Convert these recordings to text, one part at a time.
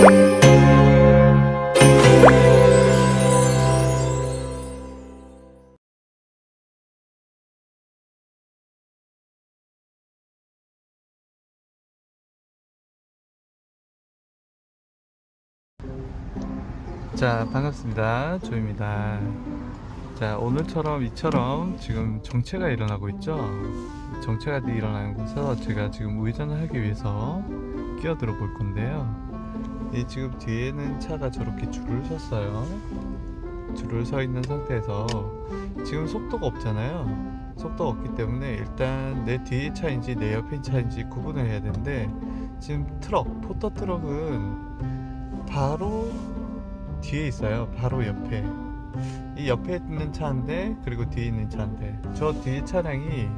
자, 반갑습니다. 조입니다. 자, 오늘처럼 이처럼 지금 정체가 일어나고 있죠. 정체가 일어나는 곳에서 제가 지금 우회전을 하기 위해서 끼어들어 볼 건데요. 이 지금 뒤에는 차가 저렇게 줄을 섰어요. 줄을 서 있는 상태에서 지금 속도가 없잖아요. 속도가 없기 때문에 일단 내 뒤에 차인지 내 옆에 차인지 구분을 해야 되는데, 지금 포터 트럭은 바로 뒤에 있어요. 바로 옆에. 이 옆에 있는 차인데, 그리고 뒤에 있는 차인데, 저 뒤에 차량이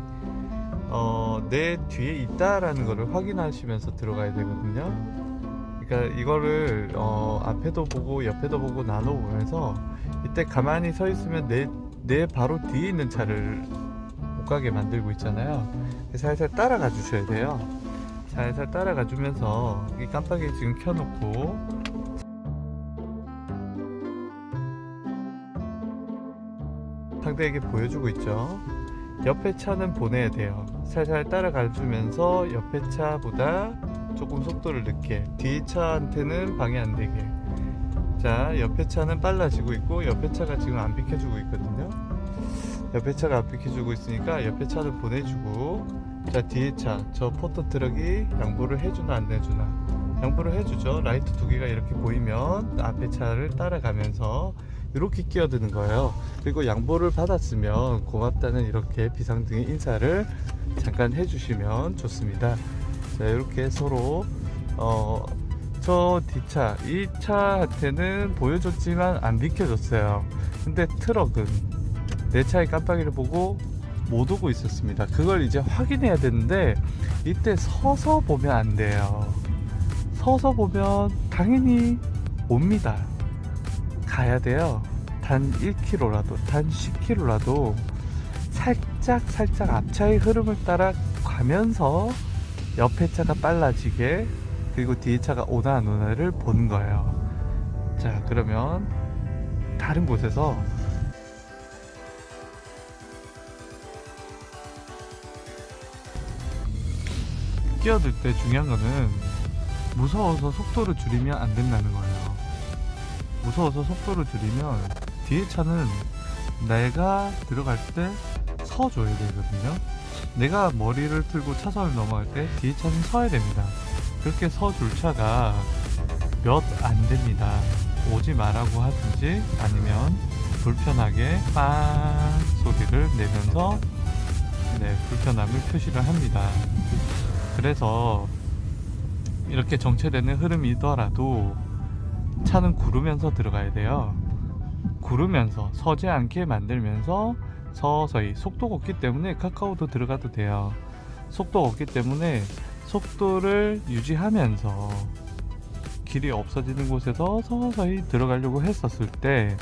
내 뒤에 있다라는 거를 확인하시면서 들어가야 되거든요. 그러니까 이거를 앞에도 보고 옆에도 보고 나눠보면서, 이때 가만히 서 있으면 내 바로 뒤에 있는 차를 못 가게 만들고 있잖아요. 살살 따라가 주셔야 돼요. 살살 따라가 주면서, 이 깜빡이 지금 켜놓고 상대에게 보여주고 있죠. 옆에 차는 보내야 돼요. 살살 따라가 주면서 옆에 차보다 조금 속도를 늦게, 뒤 차한테는 방해 안 되게. 자, 옆에 차는 빨라지고 있고 옆에 차가 지금 안 비켜주고 있거든요. 옆에 차가 안 비켜주고 있으니까 옆에 차를 보내주고, 자, 뒤에 차, 저 포터 트럭이 양보를 해주나 안 해주나. 양보를 해주죠. 라이트 두 개가 이렇게 보이면 앞에 차를 따라가면서 이렇게 끼어드는 거예요. 그리고 양보를 받았으면 고맙다는 이렇게 비상등의 인사를 잠깐 해주시면 좋습니다. 자, 이렇게 서로 저 뒷차, 이 차한테는 보여줬지만 안 비켜줬어요. 근데 트럭은 내 차의 깜빡이를 보고 못 오고 있었습니다. 그걸 이제 확인해야 되는데, 이때 서서 보면 안 돼요. 서서 보면 당연히 옵니다. 가야 돼요. 단 1km라도, 단 10km라도 살짝 앞차의 흐름을 따라 가면서 옆에 차가 빨라지게, 그리고 뒤에 차가 오나 안 오나를 보는 거예요. 자, 그러면 다른 곳에서 끼어들 때 중요한 거는 무서워서 속도를 줄이면 안 된다는 거예요. 무서워서 속도를 줄이면 뒤에 차는 내가 들어갈 때 서줘야 되거든요. 내가 머리를 틀고 차선을 넘어갈 때 뒤에 차는 서야 됩니다. 그렇게 서줄 차가 몇 안 됩니다. 오지 말라고 하든지, 아니면 불편하게 빵 소리를 내면서 불편함을 표시를 합니다. 그래서 이렇게 정체되는 흐름이더라도 차는 구르면서 들어가야 돼요. 구르면서, 서지 않게 만들면서 서서히. 속도가 없기 때문에 카카오도 들어가도 돼요. 속도가 없기 때문에 속도를 유지하면서 길이 없어지는 곳에서 서서히 들어가려고 했었을 때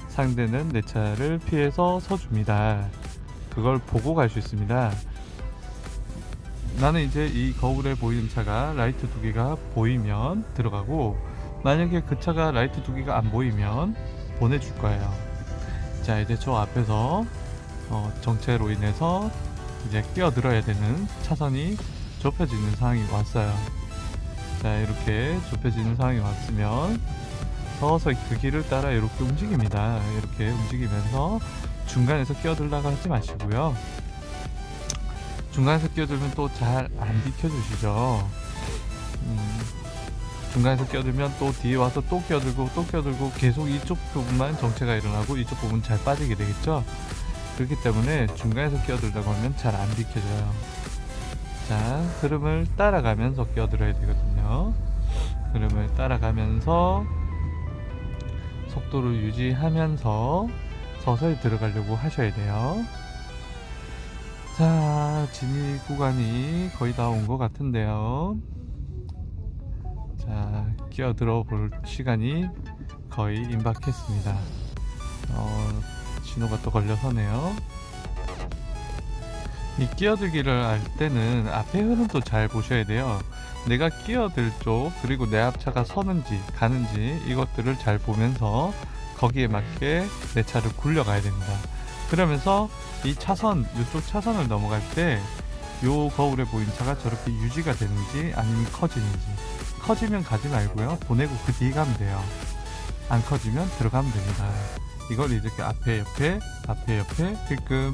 상대는 내 차를 피해서 서줍니다. 그걸 보고 갈 수 있습니다. 나는 이제 이 거울에 보이는 차가 라이트 두 개가 보이면 들어가고, 만약에 그 차가 라이트 두 개가 안 보이면 보내줄 거예요. 자, 이제 저 앞에서 정체로 인해서 이제 끼어들어야 되는 차선이 좁혀지는 상황이 왔어요. 자, 이렇게 좁혀지는 상황이 왔으면 서서히 그 길을 따라 이렇게 움직입니다. 이렇게 움직이면서 중간에서 끼어들다가 하지 마시고요. 중간에서 끼어들면 또 잘 안 비켜주시죠. 중간에서 끼어들면 또 뒤에 와서 또 끼어들고 계속 이쪽 부분만 정체가 일어나고 이쪽 부분 잘 빠지게 되겠죠. 그렇기 때문에 중간에서 끼어들다고 하면 잘 안 비켜져요. 자, 흐름을 따라가면서 끼어들어야 되거든요. 흐름을 따라가면서 속도를 유지하면서 서서히 들어가려고 하셔야 돼요. 자, 진입 구간이 거의 다 온 것 같은데요. 자, 끼어들어 볼 시간이 거의 임박했습니다. 신호가 또 걸려서네요. 이 끼어들기를 할 때는 앞에 흐름도 잘 보셔야 돼요. 내가 끼어들 쪽 그리고 내 앞차가 서는지 가는지 이것들을 잘 보면서 거기에 맞게 내 차를 굴려가야 됩니다. 그러면서 이 차선, 이쪽 차선을 넘어갈 때 요 거울에 보이는 차가 저렇게 유지가 되는지 아니면 커지는지, 커지면 가지 말고요, 보내고 그 뒤에 가면 돼요. 안 커지면 들어가면 됩니다. 이걸 이렇게 앞에 옆에 앞에 옆에 힐끔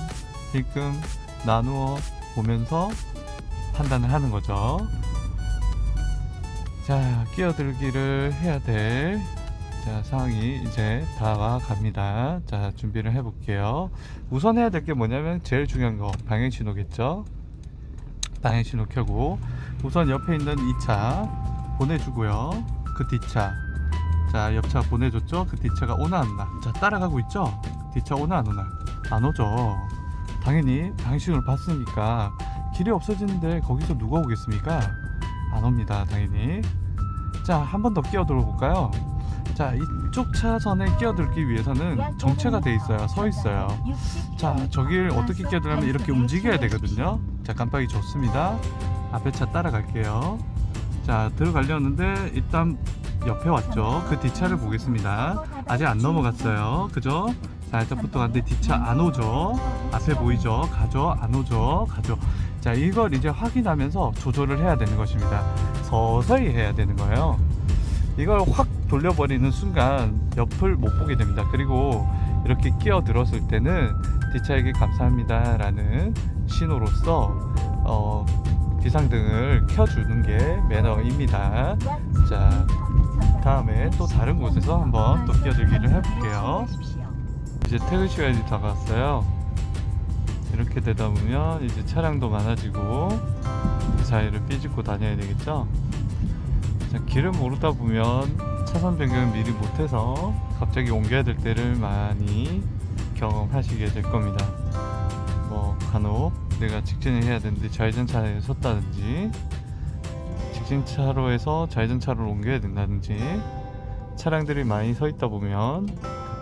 힐끔 나누어 보면서 판단을 하는 거죠. 자, 끼어들기를 해야 될 상황이 이제 다가갑니다. 자, 준비를 해볼게요. 우선 해야 될 게 뭐냐면 제일 중요한 거 방향신호겠죠. 방향신호 켜고 우선 옆에 있는 이 차 보내주고요. 그 뒷차, 자, 옆차 보내줬죠. 그 뒷차가 오나 안 나. 자, 따라가고 있죠. 뒷차 오나 안 오나? 안 오죠. 당연히 방향신호를 봤으니까 길이 없어지는데 거기서 누가 오겠습니까? 안 옵니다, 당연히. 자, 한 번 더 끼어들어 볼까요? 자, 이쪽 차선에 끼어들기 위해서는 정체가 돼 있어요. 서 있어요. 자, 저길 어떻게 끼어들냐면 이렇게 움직여야 되거든요. 자, 깜빡이 좋습니다. 앞에 차 따라갈게요. 자, 들어가려는데 일단 옆에 왔죠. 그 뒷차를 보겠습니다. 아직 안 넘어갔어요. 그죠? 살짝 붙어갔는데 뒷차 안 오죠. 앞에 보이죠? 가죠? 안 오죠? 가죠? 자, 이걸 이제 확인하면서 조절을 해야 되는 것입니다. 서서히 해야 되는 거예요. 이걸 확 돌려버리는 순간 옆을 못 보게 됩니다. 그리고 이렇게 끼어들었을 때는 뒷차에게 감사합니다 라는 신호로서 비상등을 켜주는 게 매너입니다. 자, 다음에 또 다른 곳에서 한번 또 끼어들기를 해볼게요. 이제 퇴근 시간이 다가왔어요. 이렇게 되다 보면 이제 차량도 많아지고 그 사이를 삐집고 다녀야 되겠죠. 자, 길을 모르다 보면 차선 변경을 미리 못해서 갑자기 옮겨야 될 때를 많이 경험하시게 될 겁니다. 뭐 간혹 내가 직진을 해야 되는데 좌회전 차로에 섰다든지, 직진 차로에서 좌회전 차로로 옮겨야 된다든지, 차량들이 많이 서 있다 보면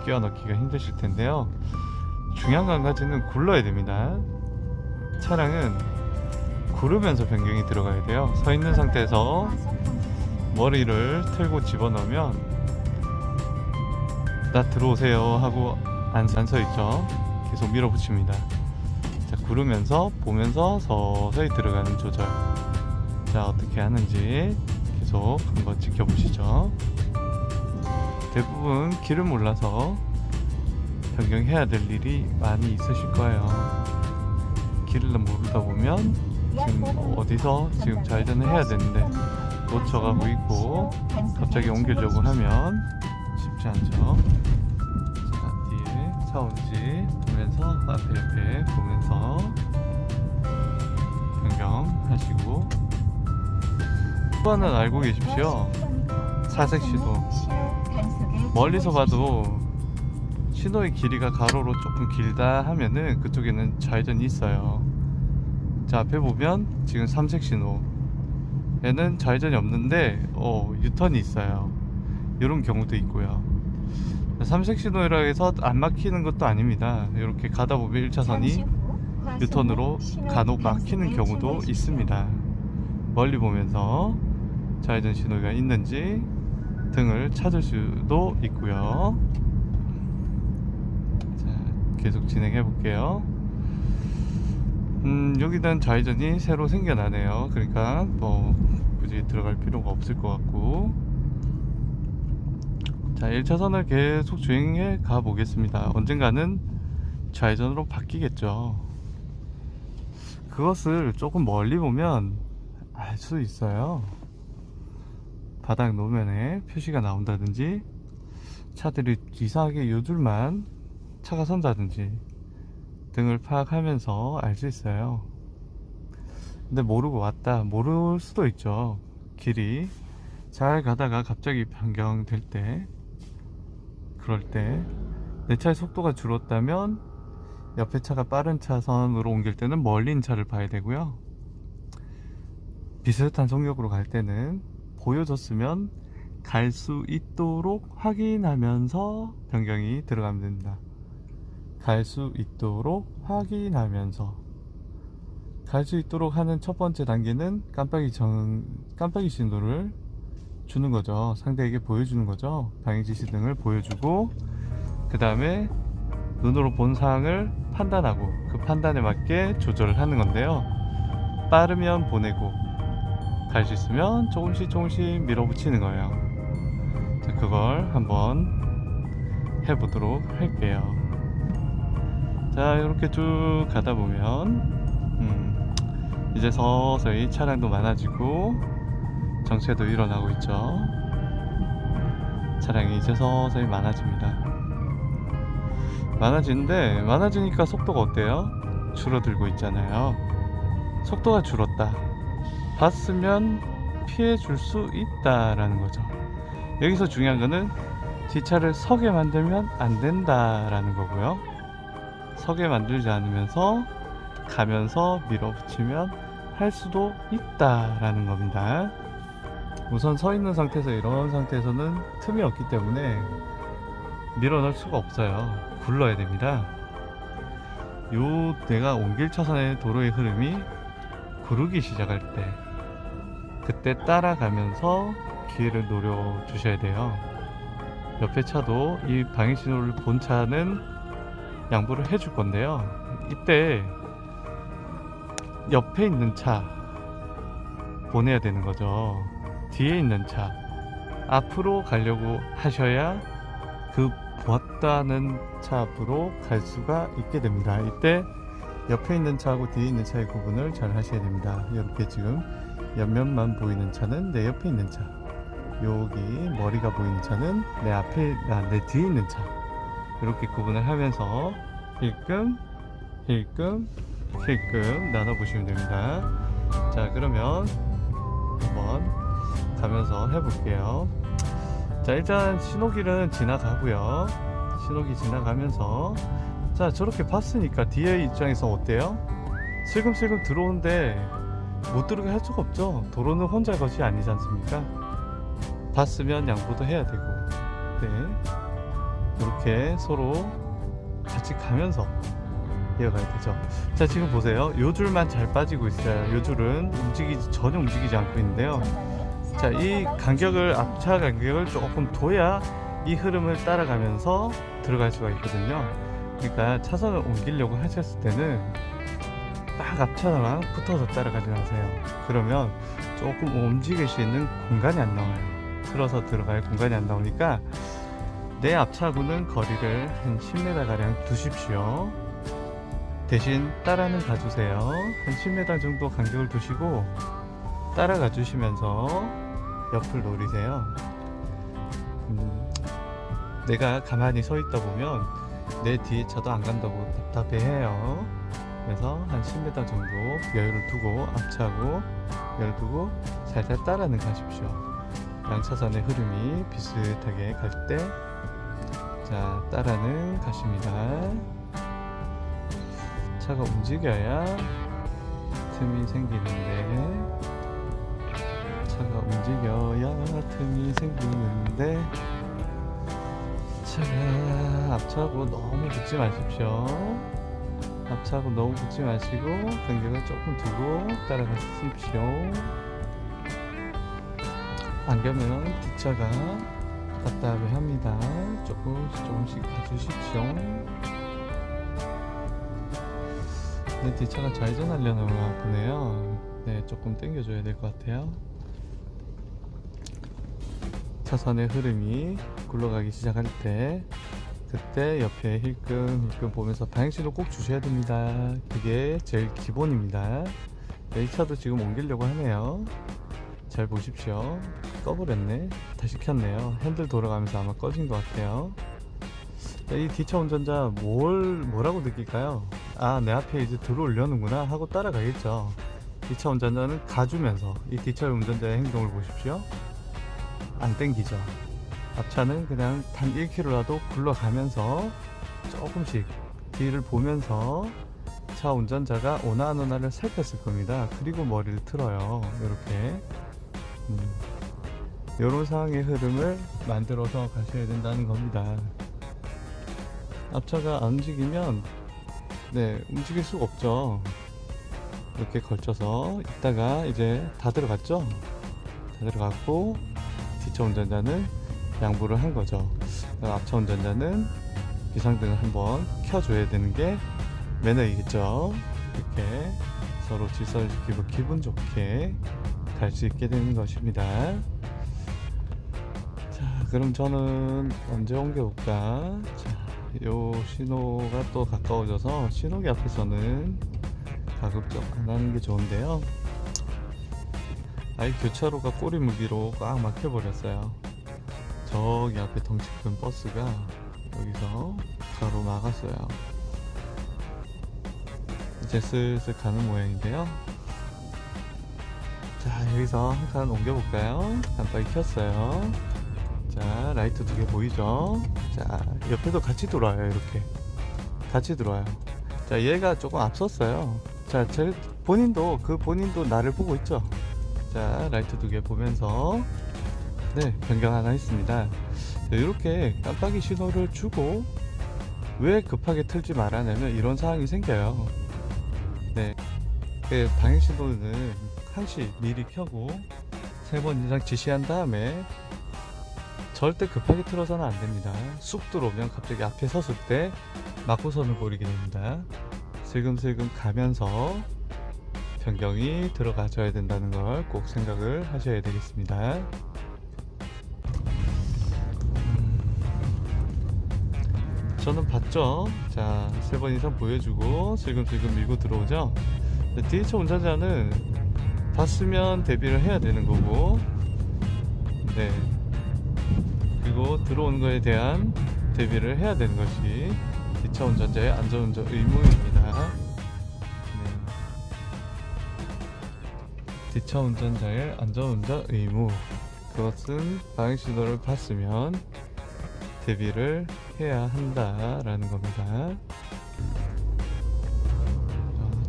끼워 넣기가 힘드실 텐데요. 중요한 건 한 가지는 굴러야 됩니다. 차량은 구르면서 변경이 들어가야 돼요. 서 있는 상태에서 머리를 틀고 집어넣으면 나 들어오세요 하고 안 서 있죠. 계속 밀어붙입니다. 자, 구르면서 보면서 서서히 들어가는 조절. 자, 어떻게 하는지 계속 한번 지켜보시죠. 대부분 길을 몰라서 변경해야 될 일이 많이 있으실 거예요. 길을 모르다 보면 지금 어디서 지금 좌회전을 해야 되는데 놓쳐가고 있고 갑자기 옮기려고 하면 쉽지 않죠. 자, 뒤에 차 온지 보면서 앞에 옆에 보면서 변경하시고, 또 하나 알고 계십시오. 사색 신호, 멀리서 봐도 신호의 길이가 가로로 조금 길다 하면은 그쪽에는 좌회전이 있어요. 자, 앞에 보면 지금 삼색 신호 에는 좌회전이 없는데 유턴이 있어요. 이런 경우도 있고요. 삼색 신호라 해서 안 막히는 것도 아닙니다. 이렇게 가다 보면 1차선이 유턴으로 간혹 막히는 경우도 있습니다. 멀리 보면서 좌회전 신호가 있는지 등을 찾을 수도 있고요. 자, 계속 진행해 볼게요. 여기는 좌회전이 새로 생겨나네요. 그러니까 뭐 굳이 들어갈 필요가 없을 것 같고, 자, 1차선을 계속 주행해 가 보겠습니다. 언젠가는 좌회전으로 바뀌겠죠. 그것을 조금 멀리 보면 알 수 있어요. 바닥 노면에 표시가 나온다든지, 차들이 이상하게 요줄만 차가 선다든지 등을 파악하면서 알 수 있어요. 근데 모르고 왔다, 모를 수도 있죠. 길이 잘 가다가 갑자기 변경될 때, 그럴 때 내 차의 속도가 줄었다면 옆에 차가 빠른 차선으로 옮길 때는 멀리 있는 차를 봐야 되고요. 비슷한 속력으로 갈 때는 보여줬으면 갈 수 있도록 확인하면서 변경이 들어가면 됩니다. 갈 수 있도록 확인하면서. 갈 수 있도록 하는 첫 번째 단계는 깜빡이 신호를 주는 거죠. 상대에게 보여주는 거죠. 방향지시등을 보여주고, 그 다음에 눈으로 본 사항을 판단하고 그 판단에 맞게 조절을 하는 건데요. 빠르면 보내고, 갈 수 있으면 조금씩 밀어붙이는 거예요. 자, 그걸 한번 해보도록 할게요. 자, 이렇게 쭉 가다 보면 이제 서서히 차량도 많아지고 정체도 일어나고 있죠. 차량이 이제 서서히 많아집니다. 많아지니까 속도가 어때요? 줄어들고 있잖아요. 속도가 줄었다. 봤으면 피해 줄 수 있다라는 거죠. 여기서 중요한 거는 뒷차를 서게 만들면 안 된다라는 거고요. 서게 만들지 않으면서 가면서 밀어붙이면 할 수도 있다라는 겁니다. 우선 서 있는 상태에서 이런 상태에서는 틈이 없기 때문에 밀어넣을 수가 없어요. 굴러야 됩니다. 요 내가 옮길 차선의 도로의 흐름이 구르기 시작할 때, 그때 따라가면서 기회를 노려 주셔야 돼요. 옆에 차도 이 방해 신호를 본 차는 양보를 해줄 건데요. 이때 옆에 있는 차 보내야 되는 거죠. 뒤에 있는 차 앞으로 가려고 하셔야 그 보았다는 차 앞으로 갈 수가 있게 됩니다. 이때 옆에 있는 차하고 뒤에 있는 차의 구분을 잘 하셔야 됩니다. 이렇게 지금 옆면만 보이는 차는 내 옆에 있는 차, 여기 머리가 보이는 차는 내 뒤에 있는 차, 이렇게 구분을 하면서 힐끔 나눠보시면 됩니다. 자, 그러면 한번 가면서 해볼게요. 자, 일단 신호기는 지나가고요. 신호기 지나가면서, 자, 저렇게 봤으니까 뒤에 입장에서 어때요? 슬금슬금 들어오는데 못 들어오게 할 수가 없죠. 도로는 혼자의 것이 아니지 않습니까? 봤으면 양보도 해야 되고, 네, 이렇게 서로 같이 가면서 이어가야 되죠. 자, 지금 보세요. 요 줄만 잘 빠지고 있어요. 요 줄은 전혀 움직이지 않고 있는데요. 자, 이 간격을, 앞차 간격을 조금 둬야 이 흐름을 따라가면서 들어갈 수가 있거든요. 그러니까 차선을 옮기려고 하셨을 때는 딱 앞차랑 붙어서 따라가지 마세요. 그러면 조금 움직일 수 있는 공간이 안 나와요. 틀어서 들어갈 공간이 안 나오니까 내 앞차하고는 거리를 한 10m 가량 두십시오. 대신 따라는 가주세요. 한 10m 정도 간격을 두시고 따라가 주시면서 옆을 노리세요. 내가 가만히 서 있다 보면 내 뒤에 차도 안 간다고 답답해해요. 그래서 한 10m 정도 여유를 두고 앞차하고 여유를 두고 살살 따라는 가십시오. 양차선의 흐름이 비슷하게 갈 때, 자, 따라는 가십니다. 차가 움직여야 틈이 생기는데, 차가 움직여야 틈이 생기는데, 차가 앞차하고 너무 붙지 마십시오. 앞차하고 너무 붙지 마시고 간격을 조금 두고 따라가십시오. 안 가면 뒷차가 답답해합니다. 조금씩 가주십시오. 내 뒷차가 좌회전하려나 보네요. 네, 조금 당겨줘야 될 것 같아요. 차선의 흐름이 굴러가기 시작할 때, 그때 옆에 힐끔 보면서 방향신호 꼭 주셔야 됩니다. 그게 제일 기본입니다. 네, 이 차도 지금 옮기려고 하네요. 잘 보십시오. 꺼버렸네. 다시 켰네요. 핸들 돌아가면서 아마 꺼진 것 같아요. 이 뒷차 운전자 뭐라고 느낄까요? 아, 내 앞에 이제 들어오려는구나 하고 따라가겠죠. 뒷차 운전자는 가주면서 이 뒷차 운전자의 행동을 보십시오. 안 땡기죠. 앞차는 그냥 단 1km라도 굴러가면서 조금씩 뒤를 보면서 차 운전자가 오나 안 오나를 살폈을 겁니다. 그리고 머리를 틀어요. 이렇게 이런 상황의 흐름을 만들어서 가셔야 된다는 겁니다. 앞차가 안 움직이면, 네, 움직일 수가 없죠. 이렇게 걸쳐서 있다가 이제 다 들어갔죠. 다 들어갔고 뒷차 운전자는 양보를 한 거죠. 앞차 운전자는 비상등을 한번 켜줘야 되는 게 매너이겠죠. 이렇게 서로 질서를 지키고 기분 좋게 갈 수 있게 되는 것입니다. 자, 그럼 저는 언제 옮겨볼까? 자, 요 신호가 또 가까워져서 신호기 앞에서는 가급적 안 하는 게 좋은데요. 아예 교차로가 꼬리무기로 꽉 막혀버렸어요. 저기 앞에 덩치 큰 버스가 여기서 가로 막았어요. 이제 슬슬 가는 모양인데요. 자, 여기서 한 칸 옮겨볼까요? 깜빡이 켰어요. 자, 라이트 2개 보이죠? 자, 옆에도 같이 들어와요. 이렇게 같이 들어와요. 자, 얘가 조금 앞섰어요. 자, 본인도 나를 보고 있죠? 자, 라이트 2개 보면서 네, 변경 하나 있습니다. 이렇게 깜빡이 신호를 주고 왜 급하게 틀지 말아냐면 이런 상황이 생겨요. 네, 그 방향 신호는 항시 미리 켜고 3번 이상 지시한 다음에 절대 급하게 틀어서는 안 됩니다. 쑥 들어오면 갑자기 앞에 섰을 때 맞고선을 버리게 됩니다. 슬금슬금 가면서 변경이 들어가줘야 된다는 걸 꼭 생각을 하셔야 되겠습니다. 저는 봤죠. 자, 3번 이상 보여주고 슬금슬금 밀고 들어오죠. 뒤에 차 운전자는 봤으면 대비를 해야 되는 거고, 네, 그리고 들어오는 거에 대한 대비를 해야 되는 것이 뒷차 운전자의 안전운전 의무입니다. 네. 뒷차 운전자의 안전운전 의무, 그것은 방향신호를 봤으면 대비를 해야 한다라는 겁니다.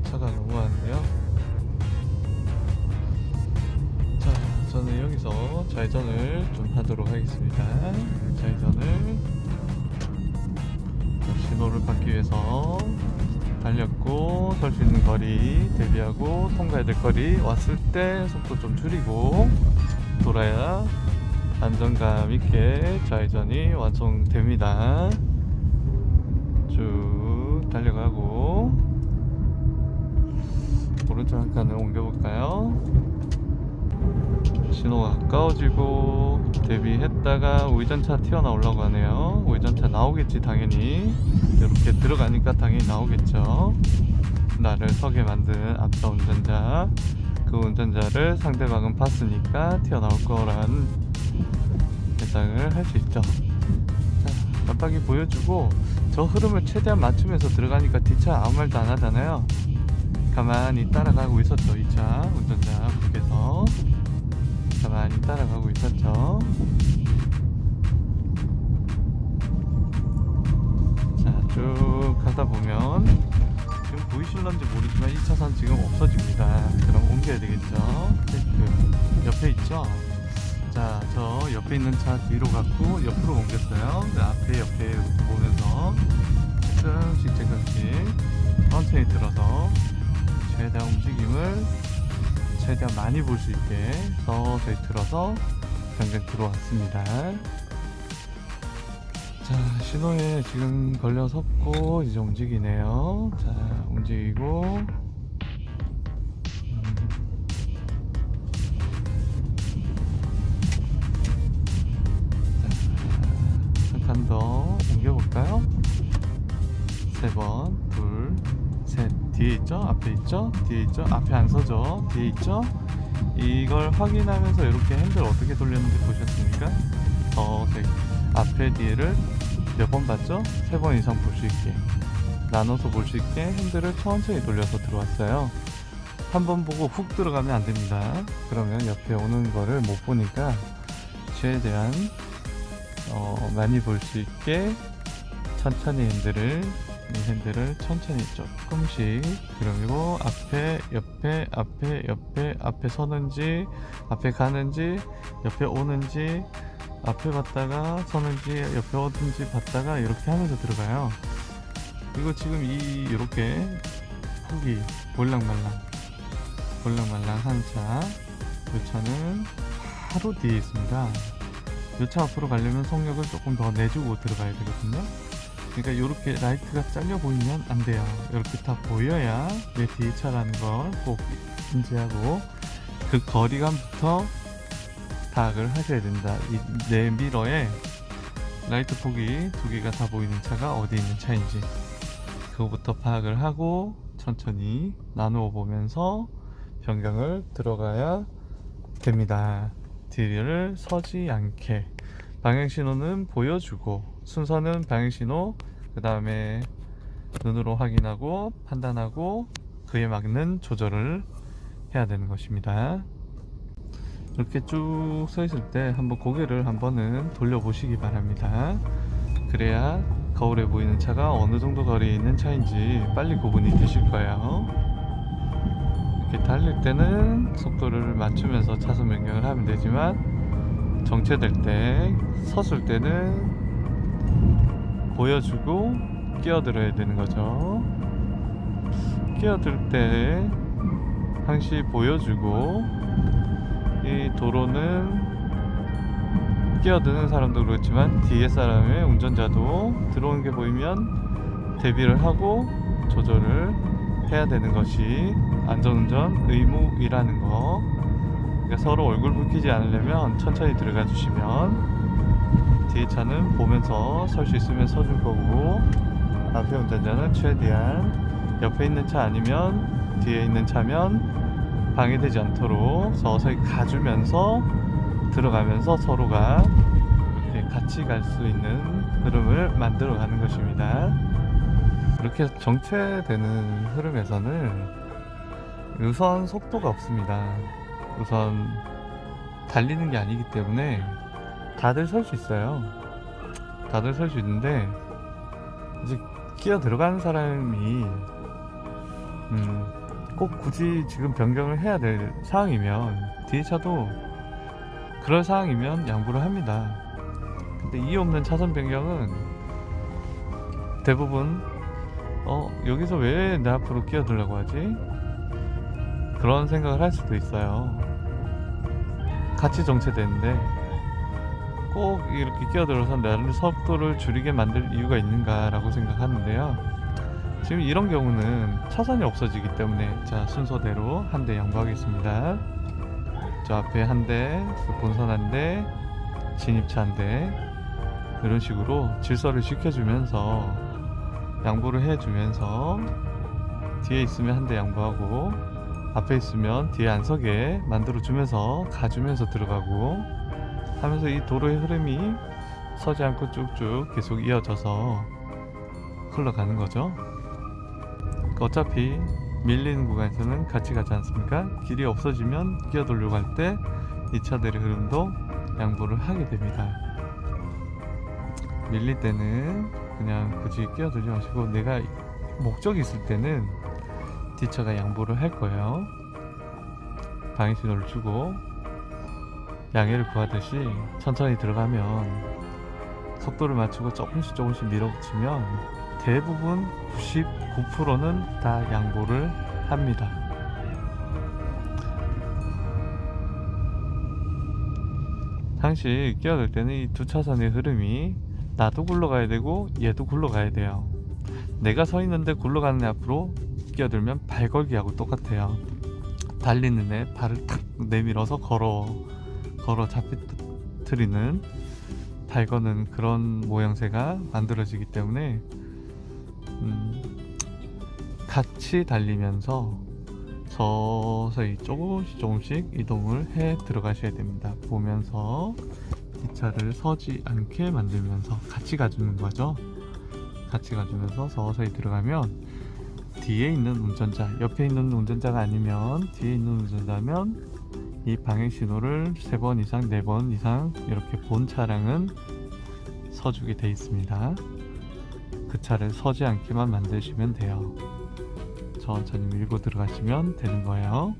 차가 너무 많네요. 자, 저는 여기서 좌회전을 좀 하도록 하겠습니다. 좌회전을 신호를 받기 위해서 달렸고 설 수 있는 거리 대비하고 통과해야 될 거리 왔을 때 속도 좀 줄이고 돌아야 안정감 있게 좌회전이 완성됩니다. 쭉 달려가고 오른쪽 한 칸을 옮겨볼까요? 신호가 가까워지고 대비했다가 우회전차 튀어나오려고 하네요. 우회전차 나오겠지 당연히. 이렇게 들어가니까 당연히 나오겠죠. 나를 서게 만든 앞차 운전자, 그 운전자를 상대방은 봤으니까 튀어나올 거란 예상을 할 수 있죠. 자, 깜빡이 보여주고 저 흐름을 최대한 맞추면서 들어가니까 뒷차 아무 말도 안 하잖아요. 가만히 따라가고 있었죠. 이 차 운전자 분께서 가만히 따라가고 있었죠. 자, 쭉 가다 보면 지금 보이실런지 모르지만 1차선 지금 없어집니다. 그럼 옮겨야 되겠죠. 테이프 옆에 있죠. 자, 저 옆에 있는 차 뒤로 갖고 옆으로 옮겼어요. 그 앞에 옆에 보면서 조금씩 천천히 들어서 최대한 움직임을 최대한 많이 볼 수 있게 서서히 들어서 변경 들어왔습니다. 자, 신호에 지금 걸려 섰고 이제 움직이네요. 자, 움직이고 한 칸 더 옮겨볼까요? 3번, 둘, 셋. 뒤에 있죠? 앞에 있죠? 뒤에 있죠? 앞에 안 서죠? 뒤에 있죠? 이걸 확인하면서 이렇게 핸들 어떻게 돌렸는지 보셨습니까? 네. 앞에 뒤에를 몇 번 봤죠? 3번 이상 볼 수 있게 나눠서 볼 수 있게 핸들을 천천히 돌려서 들어왔어요. 한 번 보고 훅 들어가면 안 됩니다. 그러면 옆에 오는 거를 못 보니까 최대한 많이 볼 수 있게 천천히 핸들을 천천히 조금씩, 그리고 앞에 옆에 서는지 앞에 가는지 옆에 오는지 앞에 봤다가 서는지 옆에 오든지 봤다가 이렇게 하면서 들어가요. 그리고 지금 이렇게 훅이 볼랑말랑 꼴랑말랑한 차. 이 차는 바로 뒤에 있습니다. 이 차 앞으로 가려면 속력을 조금 더 내주고 들어가야 되거든요. 그러니까 이렇게 라이트가 잘려 보이면 안 돼요. 이렇게 다 보여야 내 뒤에 차라는 걸 꼭 인지하고 그 거리감부터 파악을 하셔야 된다. 내 미러에 라이트 폭이 두 개가 다 보이는 차가 어디 있는 차인지 그거부터 파악을 하고 천천히 나누어 보면서 변경을 들어가야 됩니다. 뒤를 서지 않게 방향신호는 보여주고 순서는 방향신호 그 다음에 눈으로 확인하고 판단하고 그에 맞는 조절을 해야 되는 것입니다. 이렇게 쭉 서 있을 때 한번 고개를 한번은 돌려보시기 바랍니다. 그래야 거울에 보이는 차가 어느 정도 거리에 있는 차인지 빨리 구분이 되실 거예요. 이렇게 달릴 때는 속도를 맞추면서 차선 변경을 하면 되지만 정체될 때 섰을 때는 보여주고 끼어들어야 되는 거죠. 끼어들 때 항시 보여주고 이 도로는 끼어드는 사람도 그렇지만 뒤에 사람의 운전자도 들어오는 게 보이면 대비를 하고 조절을 해야 되는 것이 안전운전 의무이라는 거. 그러니까 서로 얼굴 붉히지 않으려면 천천히 들어가 주시면 뒤에 차는 보면서 설 수 있으면 서줄 거고 앞에 운전자는 최대한 옆에 있는 차 아니면 뒤에 있는 차면 방해되지 않도록 서서히 가주면서 들어가면서 서로가 이렇게 같이 갈 수 있는 흐름을 만들어 가는 것입니다. 이렇게 정체되는 흐름에서는 우선 속도가 없습니다. 우선 달리는 게 아니기 때문에 다들 설 수 있어요. 다들 설 수 있는데 이제 끼어 들어가는 사람이 꼭 굳이 지금 변경을 해야 될 상황이면 뒤에 차도 그럴 상황이면 양보를 합니다. 근데 이유 없는 차선 변경은 대부분 여기서 왜 내 앞으로 끼어들려고 하지? 그런 생각을 할 수도 있어요. 같이 정체되는데 꼭 이렇게 끼어들어서 나를 속도를 줄이게 만들 이유가 있는가 라고 생각하는데요. 지금 이런 경우는 차선이 없어지기 때문에 자 순서대로 한 대 양보하겠습니다. 저 앞에 한 대, 본선 한 대, 진입차 한 대 이런 식으로 질서를 지켜주면서 양보를 해주면서 뒤에 있으면 한 대 양보하고 앞에 있으면 뒤에 안 서게 만들어주면서 가주면서 들어가고 하면서 이 도로의 흐름이 서지 않고 쭉쭉 계속 이어져서 흘러가는 거죠. 어차피 밀리는 구간에서는 같이 가지 않습니까? 길이 없어지면 끼어들려고 할 때 이 차들의 흐름도 양보를 하게 됩니다. 밀릴 때는 그냥 굳이 끼어들지 마시고 내가 목적이 있을 때는 뒷차가 양보를 할 거예요. 방해신호를 주고 양해를 구하듯이 천천히 들어가면 속도를 맞추고 조금씩 밀어붙이면 대부분 99%는 다 양보를 합니다. 항시 끼어들 때는 이 두 차선의 흐름이 나도 굴러가야 되고 얘도 굴러가야 돼요. 내가 서 있는데 굴러가는 애 앞으로 끼어들면 발 걸기하고 똑같아요. 달리는 애 발을 탁 내밀어서 걸어 잡히트리는 발 거는 그런 모양새가 만들어지기 때문에 같이 달리면서 서서히 조금씩 이동을 해 들어가셔야 됩니다. 보면서 뒷차를 서지 않게 만들면서 같이 가주는 거죠. 같이 가주면서 서서히 들어가면 뒤에 있는 운전자, 옆에 있는 운전자가 아니면 뒤에 있는 운전자면 이 방향 신호를 3번 이상, 4번 이상 이렇게 본 차량은 서주게 돼 있습니다. 그 차를 서지 않게만 만드시면 돼요. 천천히 밀고 들어가시면 되는 거예요.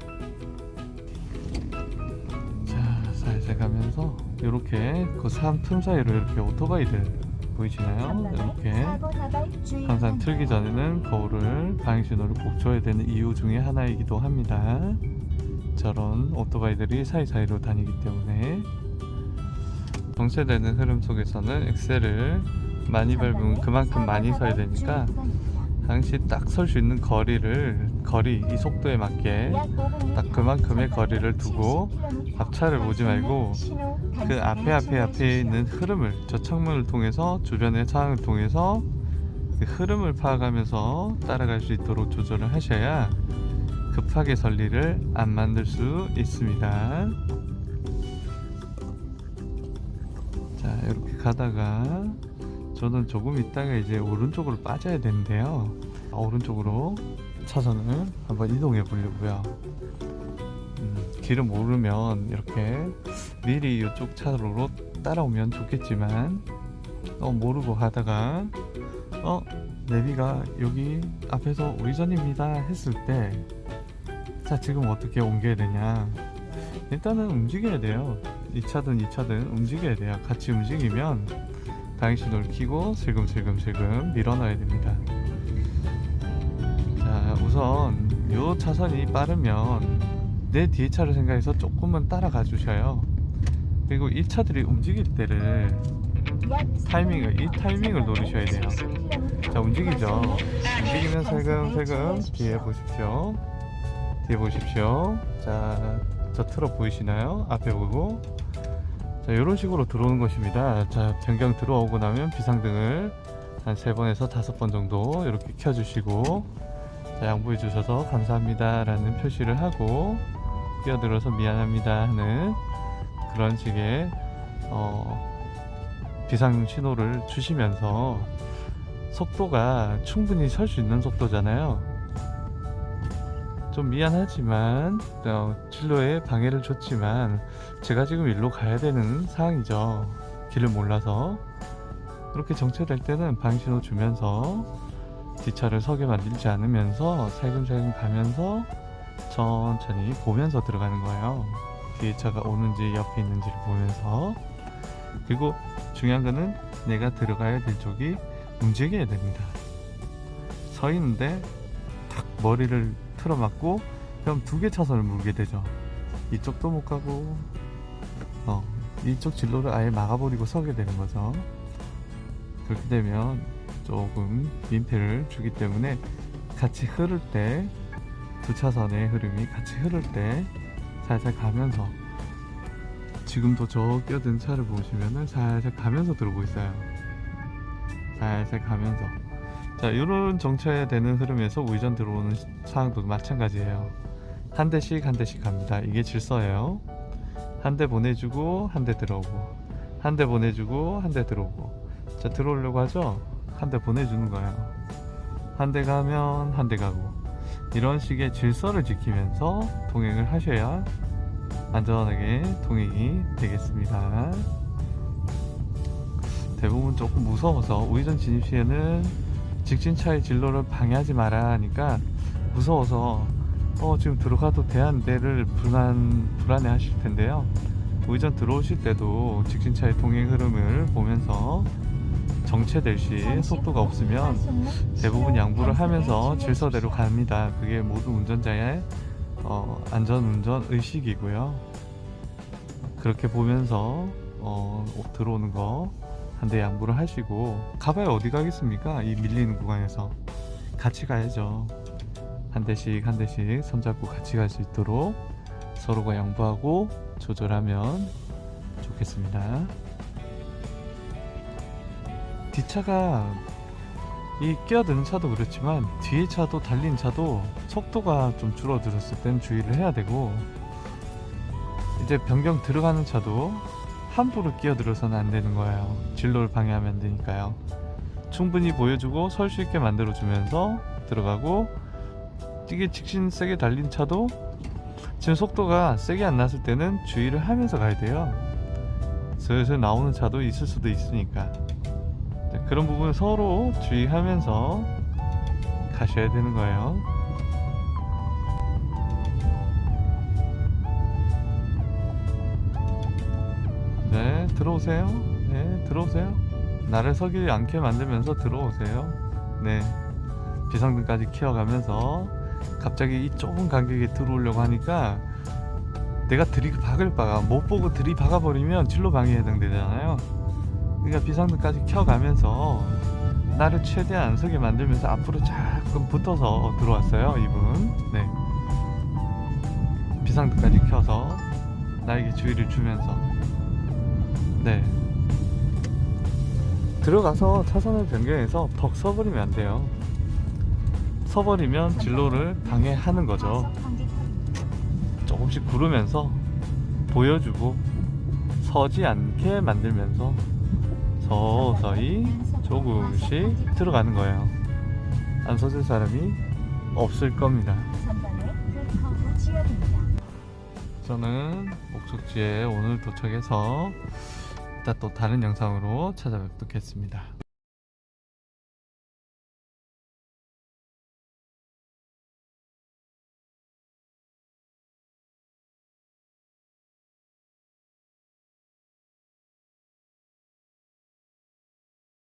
자, 살살 가면서 이렇게 그 산 틈 사이로 이렇게 오토바이들 보이시나요? 이렇게 항상 틀기 전에는 거울을 방향신호를 꼭 줘야 되는 이유 중에 하나이기도 합니다. 저런 오토바이들이 사이사이로 다니기 때문에 정체되는 흐름 속에서는 엑셀을 많이 밟으면 그만큼 많이 서야 되니까 당시 딱 설 수 있는 거리 이 속도에 맞게 딱 그만큼의 거리를 두고 앞차를 보지 말고 그 앞에 있는 흐름을, 저 창문을 통해서 주변의 상황을 통해서 그 흐름을 파악하면서 따라갈 수 있도록 조절을 하셔야 급하게 설 일을 안 만들 수 있습니다. 자, 이렇게 가다가 저는 조금 있다가 이제 오른쪽으로 빠져야 되는데요. 오른쪽으로 차선을 한번 이동해 보려고요. 길을 모르면 이렇게 미리 이쪽 차로로 따라오면 좋겠지만 모르고 가다가 내비가 여기 앞에서 우회전입니다 했을 때, 자, 지금 어떻게 옮겨야 되냐. 일단은 움직여야 돼요. 이 차든 움직여야 돼요. 같이 움직이면 방향신호를 켜고 슬금슬금 밀어넣어야 됩니다. 자, 우선 요 차선이 빠르면 내 뒤에 차를 생각해서 조금만 따라가 주셔요. 그리고 이 차들이 움직일 때를 이 타이밍을 노리셔야 돼요. 자, 움직이죠. 움직이면 슬금슬금 뒤에 보십시오. 자, 저 트럭 보이시나요? 앞에 보고. 자, 이런 식으로 들어오는 것입니다. 자, 변경 들어오고 나면 비상등을 한 3번에서 5번 정도 이렇게 켜주시고, 자, 양보해 주셔서 감사합니다 라는 표시를 하고, 끼어들어서 미안합니다 하는 그런 식의 비상 신호를 주시면서, 속도가 충분히 설 수 있는 속도잖아요. 좀 미안하지만 진로에 방해를 줬지만 제가 지금 일로 가야 되는 상황이죠. 길을 몰라서. 그렇게 정체될 때는 방신호 주면서 뒷차를 서게 만들지 않으면서 살금살금 가면서 천천히 보면서 들어가는 거예요. 뒤에 차가 오는지 옆에 있는지를 보면서. 그리고 중요한 거는 내가 들어가야 될 쪽이 움직여야 됩니다. 서 있는데 탁 머리를 틀어막고 그럼 2개 차선을 물게 되죠. 이쪽도 못 가고 이쪽 진로를 아예 막아버리고 서게 되는 거죠. 그렇게 되면 조금 민폐를 주기 때문에 같이 흐를 때, 2차선의 흐름이 같이 흐를 때 살살 가면서, 지금도 저 끼어든 차를 보시면은 살살 가면서 들어오고 있어요. 살살 가면서. 자, 이런 정체되는 흐름에서 우회전 들어오는 상황도 마찬가지예요. 한 대씩 갑니다. 이게 질서예요. 한 대 보내주고 한 대 들어오고, 한 대 보내주고 한 대 들어오고. 자, 들어오려고 하죠? 한 대 보내주는 거예요. 한 대 가면 한 대 가고, 이런 식의 질서를 지키면서 통행을 하셔야 안전하게 통행이 되겠습니다. 대부분 조금 무서워서 우회전 진입 시에는 직진차의 진로를 방해하지 마라 하니까 무서워서 지금 들어가도 돼안돼를 불안해 하실 텐데요. 우회전 들어오실 때도 직진차의 통행 흐름을 보면서 정체될 시 속도가 없으면 대부분 양보를 하면서 질서대로 갑니다. 그게 모든 운전자의 안전운전 의식이고요. 그렇게 보면서 들어오는 거 한 대 양보를 하시고, 가봐야 어디 가겠습니까? 이 밀리는 구간에서 같이 가야죠. 한 대씩 손잡고 같이 갈 수 있도록 서로가 양보하고 조절하면 좋겠습니다. 뒷차가, 이 끼어드는 차도 그렇지만 뒤에 차도, 달린 차도 속도가 좀 줄어들었을 땐 주의를 해야 되고, 이제 변경 들어가는 차도 함부로 끼어들어서는 안 되는 거예요. 진로를 방해하면 안 되니까요. 충분히 보여주고 설 수 있게 만들어주면서 들어가고, 이게 직진 세게 달린 차도 지금 속도가 세게 안 났을 때는 주의를 하면서 가야 돼요. 슬슬 나오는 차도 있을 수도 있으니까. 그런 부분 서로 주의하면서 가셔야 되는 거예요. 네, 들어오세요. 네, 들어오세요. 나를 서기 않게 만들면서 들어오세요. 네, 비상등까지 키워가면서 갑자기 이 좁은 간격에 들어오려고 하니까 내가 들이박을 바가 못 보고 들이박아 버리면 진로 방해에 해당되잖아요. 그러니까 비상등까지 켜가면서 나를 최대한 안 서게 만들면서 앞으로 조금 붙어서 들어왔어요, 이분. 네. 비상등까지 켜서 나에게 주의를 주면서, 네. 들어가서 차선을 변경해서 턱 서버리면 안 돼요. 서버리면 진로를 방해하는 거죠. 조금씩 구르면서 보여주고 서지 않게 만들면서 서서히 조금씩 들어가는 거예요. 안 서줄 사람이 없을 겁니다. 저는 목적지에 오늘 도착해서 이따 또 다른 영상으로 찾아뵙겠습니다.